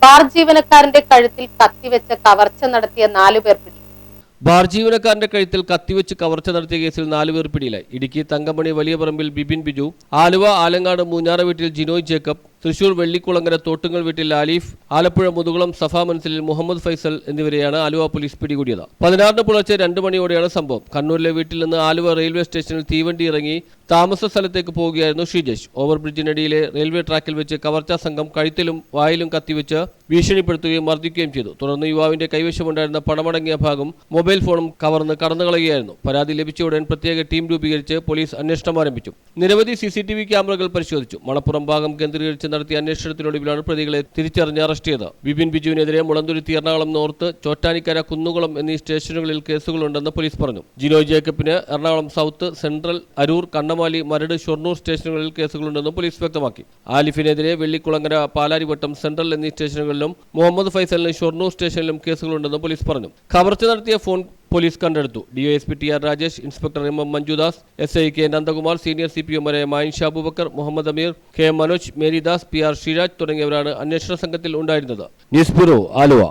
Bar ജീവനക്കാരന്റെ കഴുത്തിൽ കത്തിവെച്ച് കവർച്ച നടത്തിയ 4 പേർ പിടി. ബാർ ജീവനക്കാരന്റെ കഴുത്തിൽ കത്തിവെച്ച് കവർച്ച നടത്തിയ കേസിൽ 4 പേർ പിടിയിലായി. ഇടുക്കി തങ്കമണി വലിയ പറമ്പിൽ ബിബിൻ ബിജു, ആലുവ ആലങ്ങാട് മൂഞ്ഞാറ വീട്ടിൽ ജിനോയ് ജേക്കബ്, തൃശൂർ വെള്ളിക്കുളങ്ങര തോട്ടുങ്ങൽ വീട്ടിൽ ആലിഫ്, ആലപ്പുഴ മുതുകുളം സഫ മനസിലിൽ മുഹമ്മദ് ഫൈസൽ എന്നിവരെയാണ് ആലുവ പോലീസ് പിടികൂടിയത്. 16 പുലർച്ചെ 2 മണിയോടെയാണ് സംഭവം. കണ്ണൂരിലെ വീട്ടിൽ നിന്ന് ആലുവ റെയിൽവേ സ്റ്റേഷനിൽ തീവണ്ടി ഇറങ്ങി താമസ സ്ഥലത്തേക്ക് പോവുകയായിരുന്നു ഷീജേഷ്. ഓവർബ്രിഡ്ജിനടിയിലെ റെയിൽവേ ട്രാക്കിൽ വെച്ച് കവർച്ചാ സംഘം കഴുത്തിലും വായിലും കത്തിവെച്ച് ഭീഷണിപ്പെടുത്തുകയും മർദ്ദിക്കുകയും ചെയ്തു. തുടർന്ന് യുവാവിന്റെ കൈവശമുണ്ടായിരുന്ന പണമടങ്ങിയ ഭാഗം മൊബൈൽ ഫോണും കവർന്ന് കടന്നുകളയുകയായിരുന്നു. പരാതി ലഭിച്ച ഉടൻ പ്രത്യേക ടീം രൂപീകരിച്ച് പോലീസ് അന്വേഷണം ആരംഭിച്ചു. നിരവധി CCTV ക്യാമറകൾ പരിശോധിച്ചു. മണപ്പുറം ഭാഗം കേന്ദ്രീകരിച്ച് നടത്തിയ അന്വേഷണത്തിനൊടുവിലാണ് പ്രതികളെ തിരിച്ചറിഞ്ഞ് അറസ്റ്റ് ചെയ്തത്. ബിബിൻ ബിജുവിനെതിരെ മുളന്തുരുത്തി, എറണാകുളം നോർത്ത്, ചോറ്റാനിക്കര, കുന്നുകുളം എന്നീ സ്റ്റേഷനുകളിൽ കേസുകളുണ്ടെന്ന് പോലീസ് പറഞ്ഞു. ജിനോയ് ജേക്കബിന് എറണാകുളം സൗത്ത്, സെൻട്രൽ, അരൂർ, കണ്ണമാലി, മരട്, ഷൊർണൂർ സ്റ്റേഷനുകളിൽ കേസുകളുണ്ടെന്നും പോലീസ് വ്യക്തമാക്കി. ആലിഫിനെതിരെ വെള്ളിക്കുളങ്ങര, പാലാരിവട്ടം, സെൻട്രൽ എന്നീ സ്റ്റേഷനുകളിലും മുഹമ്മദ് ഫൈസലിന് ഷൊർണൂർ സ്റ്റേഷനിലും കേസുകളുണ്ടെന്നും പോലീസ് പറഞ്ഞു. കവർച്ച നടത്തിയ ഫോൺ പോലീസ് കണ്ടെടുത്തു. DOSP TR Rajesh, inspector MM Manjudas, SI K Nandakumar, senior CPOമാരായ മായിൻഷ അബൂബക്കർ, മുഹമ്മദ് അമീർ, KM മനോജ്, മേരിദാസ്, PR ശ്രീരാജ് തുടങ്ങിയവരാണ് അന്വേഷണ സംഘത്തിൽ ഉണ്ടായിരുന്നത്. News bureau, Aluva.